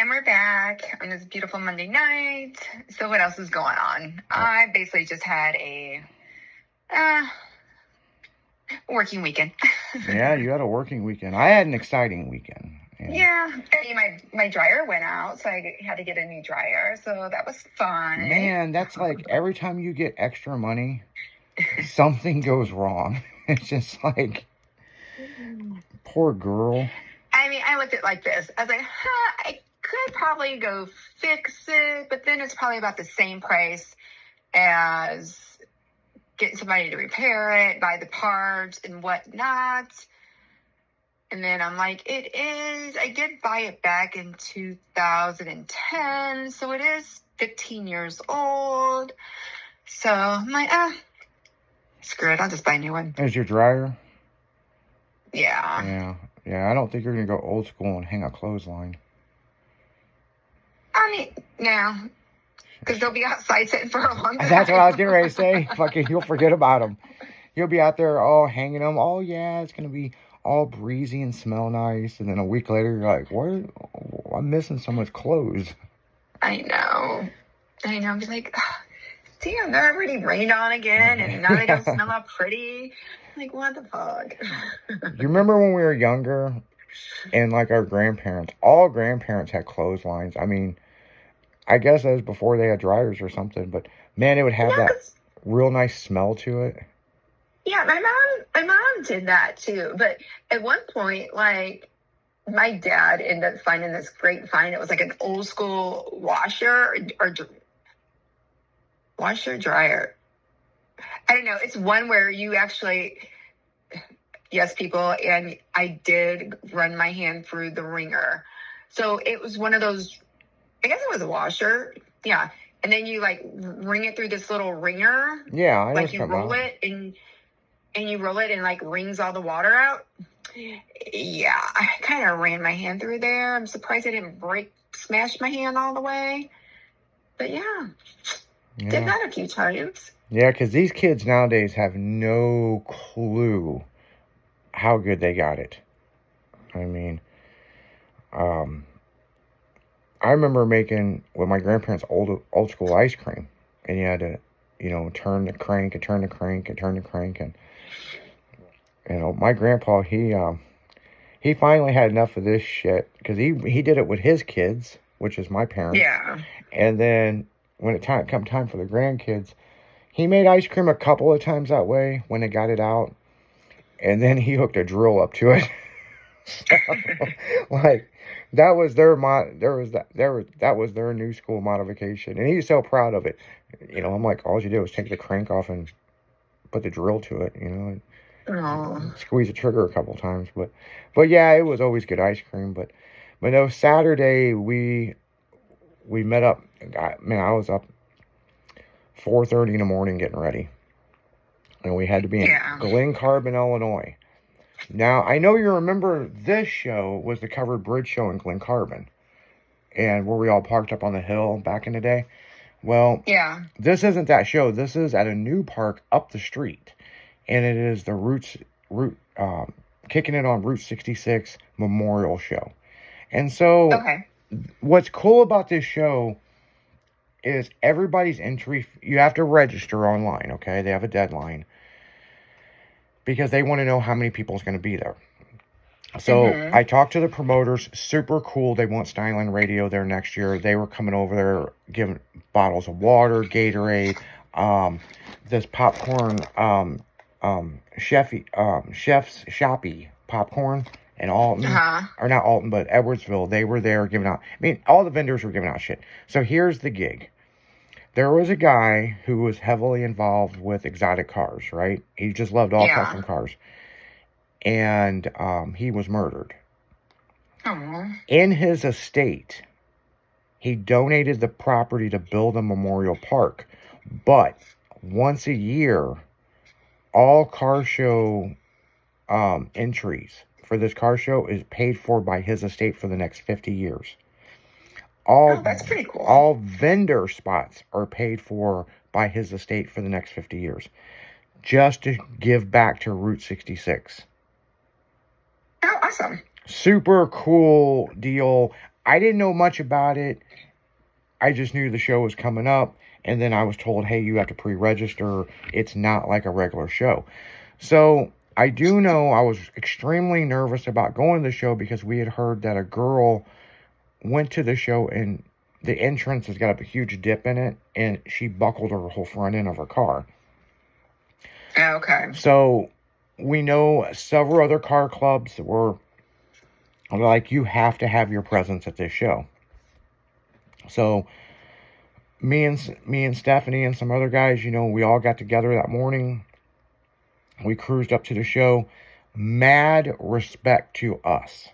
and we're back on this beautiful Monday night. So what else is going on? I basically just had a working weekend. Yeah, you had a working weekend. I had an exciting weekend. Yeah. I mean, my dryer went out, so I had to get a new dryer. So that was fun. Man, that's like every time you get extra money, something goes wrong. It's just like, poor girl. I mean, I looked at it like this. I was like, I could probably go fix it, but then it's probably about the same price as getting somebody to repair it, buy the parts and whatnot. And then I'm like, I did buy it back in 2010, so it is 15 years old. So I'm like, screw it, I'll just buy a new one. Is your dryer? Yeah. Yeah, I don't think you're going to go old school and hang a clothesline. I mean, no. Because they'll be outside sitting for a long time. That's what I was getting ready to say. Fucking, you'll forget about them. You'll be out there, hanging them. Oh, yeah, it's going to be all breezy and smell nice. And then a week later, you're like, what? I'm missing someone's clothes. I know. I'm just like, damn, they're already rained on again. And now they don't smell all pretty. Like, what the fuck? You remember when we were younger and like our grandparents, all grandparents had clotheslines. I mean, I guess that was before they had dryers or something, but man, it would have that real nice smell to it. Yeah, my mom did that too. But at one point, like, my dad ended up finding this great find. It was like an old school washer dryer. I don't know. It's one where you actually, yes, people, and I did run my hand through the wringer. So it was one of those, I guess it was a washer. Yeah. And then you like wring it through this little wringer. Yeah. I like you roll it and you roll it and like wrings all the water out. Yeah. I kind of ran my hand through there. I'm surprised I didn't smash my hand all the way. But yeah. Did that a few times. Yeah, because these kids nowadays have no clue how good they got it. I mean, I remember making with my grandparents old school ice cream, and you had to, turn the crank and turn the crank and turn the crank, and my grandpa he finally had enough of this shit because he did it with his kids, which is my parents. Yeah. And then when it come time for the grandkids, he made ice cream a couple of times that way when they got it out, and then he hooked a drill up to it. So, like, that was their that was their new school modification, and he's so proud of it. I'm like, all you do is take the crank off and put the drill to it, and squeeze the trigger a couple times. But yeah, it was always good ice cream. But no, Saturday we met up. I was up 4:30 in the morning getting ready, and we had to be in Glen Carbon, Illinois. Now, I know you remember this show was the Covered Bridge show in Glen Carbon, and where we all parked up on the hill back in the day. Well, yeah, this isn't that show. This is at a new park up the street, and it is the Kicking It on Route 66 Memorial Show. And so, what's cool about this show is everybody's entry, you have to register online, okay? They have a deadline because they want to know how many people is going to be there. So I talked to the promoters, super cool. They want Skyline Radio there next year. They were coming over there giving bottles of water, Gatorade, this popcorn, Chef's Shoppy popcorn, and Alton, or not Alton, but Edwardsville. They were there giving out, all the vendors were giving out shit. So here's the gig. There was a guy who was heavily involved with exotic cars, right? He just loved all custom cars. And he was murdered. In his estate, he donated the property to build a memorial park. But once a year, all car show entries for this car show is paid for by his estate for the next 50 years. That's pretty cool. All vendor spots are paid for by his estate for the next 50 years. Just to give back to Route 66. Oh, awesome. Super cool deal. I didn't know much about it. I just knew the show was coming up. And then I was told, hey, you have to pre-register. It's not like a regular show. So I do know I was extremely nervous about going to the show because we had heard that a girl went to the show and the entrance has got a huge dip in it, and she buckled her whole front end of her car. Okay. So we know several other car clubs that were like, you have to have your presence at this show. So me and Stephanie and some other guys, we all got together that morning. We cruised up to the show. Mad respect to us.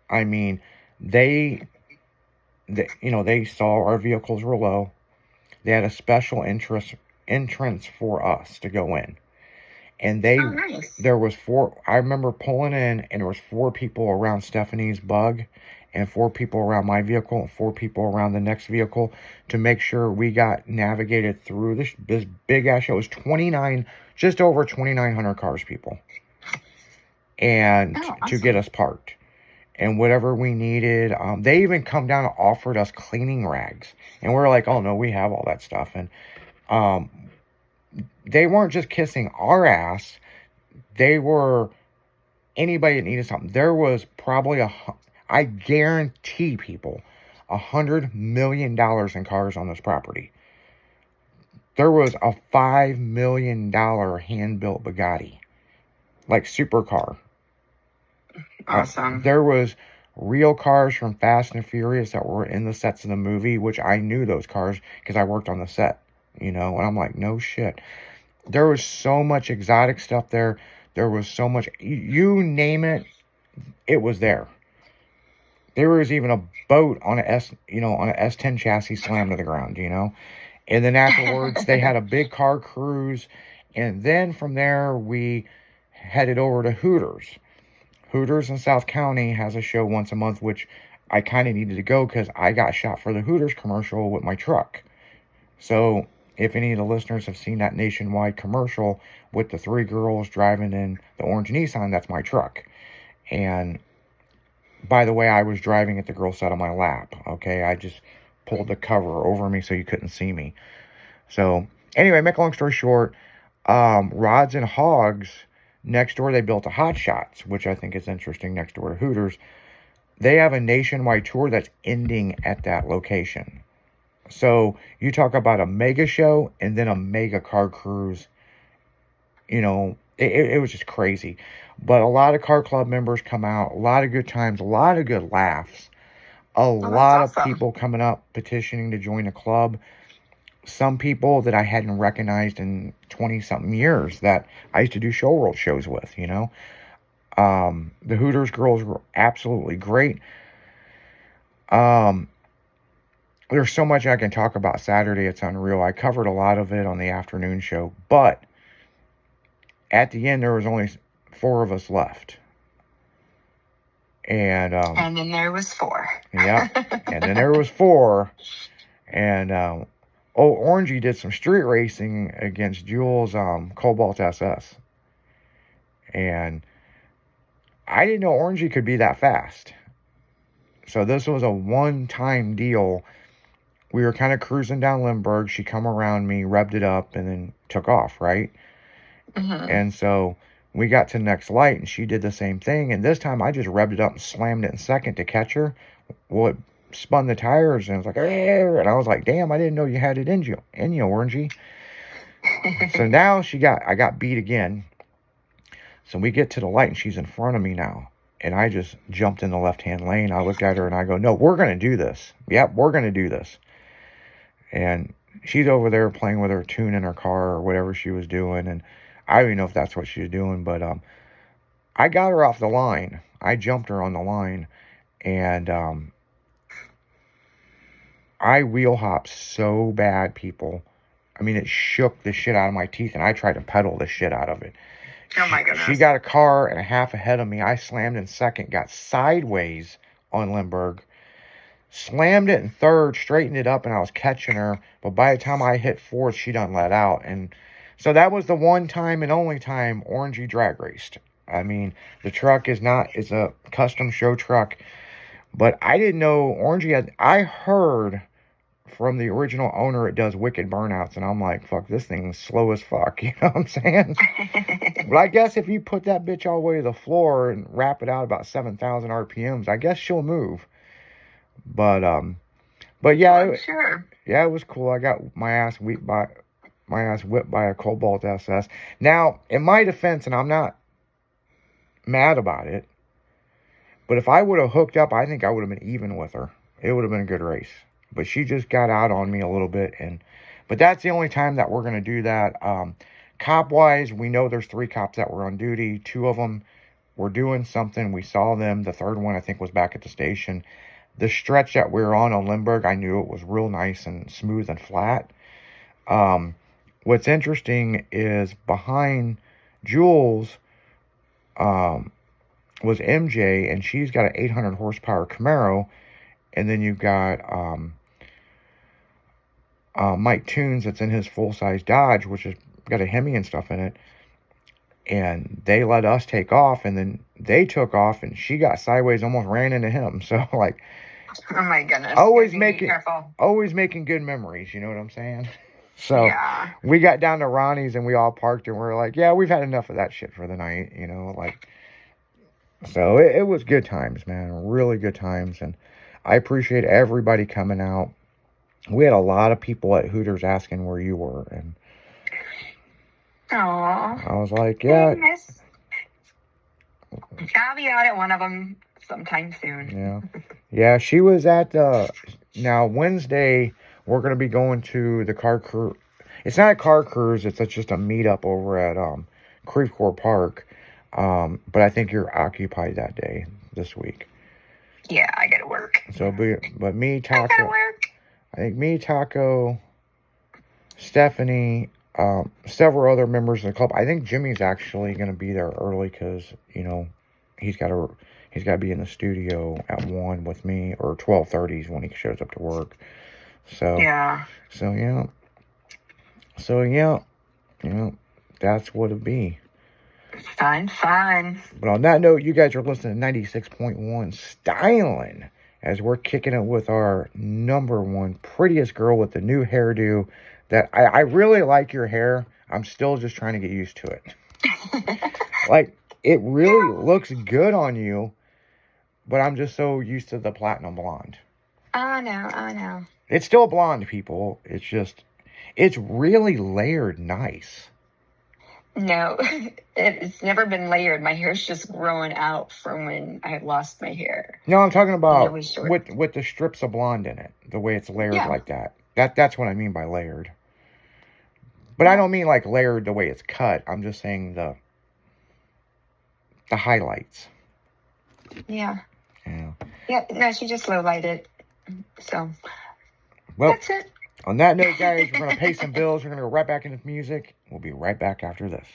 I mean, they saw our vehicles were low. They had a special entrance for us to go in. And nice. There was 4, I remember pulling in, and there was 4 people around Stephanie's Bug, and 4 people around my vehicle, and 4 people around the next vehicle to make sure we got navigated through this big ass show. It was just over 2,900 cars, people. And awesome. to get us parked. And whatever we needed, they even come down and offered us cleaning rags. And we're like, oh no, we have all that stuff. And they weren't just kissing our ass. They were anybody that needed something. There was probably I guarantee people, $100 million in cars on this property. There was a $5 million hand-built Bugatti, like supercar. Awesome. There was real cars from Fast and Furious that were in the sets of the movie, which I knew those cars because I worked on the set, and I'm like, no shit. There was so much exotic stuff there. There was so much, you name it, it was there. There was even a boat on a S10 chassis slammed to the ground, And then afterwards, they had a big car cruise. And then from there, we headed over to Hooters. Hooters in South County has a show once a month, which I kind of needed to go because I got shot for the Hooters commercial with my truck. So if any of the listeners have seen that nationwide commercial with the 3 girls driving in the orange Nissan, that's my truck. And by the way, I was driving it, the girl sat on my lap. Okay, I just pulled the cover over me so you couldn't see me. So anyway, make a long story short, Rods and Hogs, next door they built a Hot Shots, which I think is interesting, next door to Hooters. They have a nationwide tour that's ending at that location. So you talk about a mega show and then a mega car cruise. It was just crazy. But a lot of car club members come out, a lot of good times, a lot of good laughs, a lot of people coming up petitioning to join the club. Some people that I hadn't recognized in 20-something years that I used to do show world shows with, The Hooters girls were absolutely great. There's so much I can talk about Saturday. It's unreal. I covered a lot of it on the afternoon show, but at the end, there was only 4 of us left. And then there was 4. Yeah. And then there was 4. And Orangey did some street racing against Jules Cobalt SS. And I didn't know Orangey could be that fast. So this was a one-time deal. We were kind of cruising down Lindbergh. She come around me, revved it up, and then took off, right? Mm-hmm. And so we got to the next light, and she did the same thing. And this time, I just revved it up and slammed it in second to catch her. Well, it spun the tires, and it was like, Arr! And I was like, damn, I didn't know you had it in you, Orangey. So now I got beat again. So we get to the light, and she's in front of me now. And I just jumped in the left-hand lane. I looked at her, and I go, no, we're going to do this. Yep, we're going to do this. And she's over there playing with her tune in her car or whatever she was doing. And I don't even know if that's what she was doing. But I got her off the line. I jumped her on the line. And I wheel hopped so bad, people. I mean, it shook the shit out of my teeth. And I tried to pedal the shit out of it. Oh, my goodness. She got a car and a half ahead of me. I slammed in second, got sideways on Lindbergh. Slammed it in third, straightened it up, and I was catching her. But by the time I hit fourth, she done let out. And so that was the one time and only time Orangey drag raced. I mean, the truck is a custom show truck. But I didn't know Orangey had. I heard from the original owner it does wicked burnouts, and I'm like, fuck, this thing's slow as fuck. You know what I'm saying? But I guess if you put that bitch all the way to the floor and wrap it out about 7,000 RPMs, I guess she'll move. But yeah, I'm sure. Yeah, it was cool. I got my ass whipped by a Cobalt SS. Now, in my defense, and I'm not mad about it, but if I would have hooked up, I think I would have been even with her. It would have been a good race. But she just got out on me a little bit, but that's the only time that we're gonna do that. Cop wise, we know there's 3 cops that were on duty. 2 of them were doing something. We saw them. The third one, I think, was back at the station. The stretch that we were on Lindbergh, I knew it was real nice and smooth and flat. What's interesting is behind Jules was MJ, and she's got an 800 horsepower Camaro. And then you've got Mike Tunes that's in his full-size Dodge, which has got a Hemi and stuff in it. And they let us take off, and then they took off, and she got sideways, almost ran into him. So, like, oh my goodness, always making good memories. You know what I'm saying? So yeah. We got down to Ronnie's, and we all parked, and we're like, yeah, we've had enough of that shit for the night. You know, like, so it was good times, man, really good times, and I appreciate everybody coming out. We had a lot of people at Hooters asking where you were, and aww, I was like, yeah. I'll be out at one of them sometime soon. Yeah. She was at now Wednesday. We're gonna be going to the car cruise. It's not a car cruise. It's just a meetup over at Creve Coeur Park. But I think you're occupied that day this week. Yeah, I gotta work. So, but me, Taco. I gotta work. I think me, Taco, Stephanie, several other members of the club. I think Jimmy's actually going to be there early because, you know, he's got to be in the studio at 1 with me, or 12:30 when he shows up to work. So yeah. That's what it'd be. Fine. But on that note, you guys are listening to 96.1 Styling, as we're kicking it with our #1 prettiest girl with the new hairdo. That I really like your hair. I'm still just trying to get used to it. Like, it really looks good on you, but I'm just so used to the platinum blonde. I know. It's still blonde, people. It's really layered nice. No, it's never been layered. My hair's just growing out from when I lost my hair. No, I'm talking about with the strips of blonde in it, the way it's layered like that. That's what I mean by layered. But I don't mean like layered the way it's cut. I'm just saying the highlights. Yeah. No, she just low lighted. So that's it. On that note, guys, we're going to pay some bills. We're going to go right back into music. We'll be right back after this.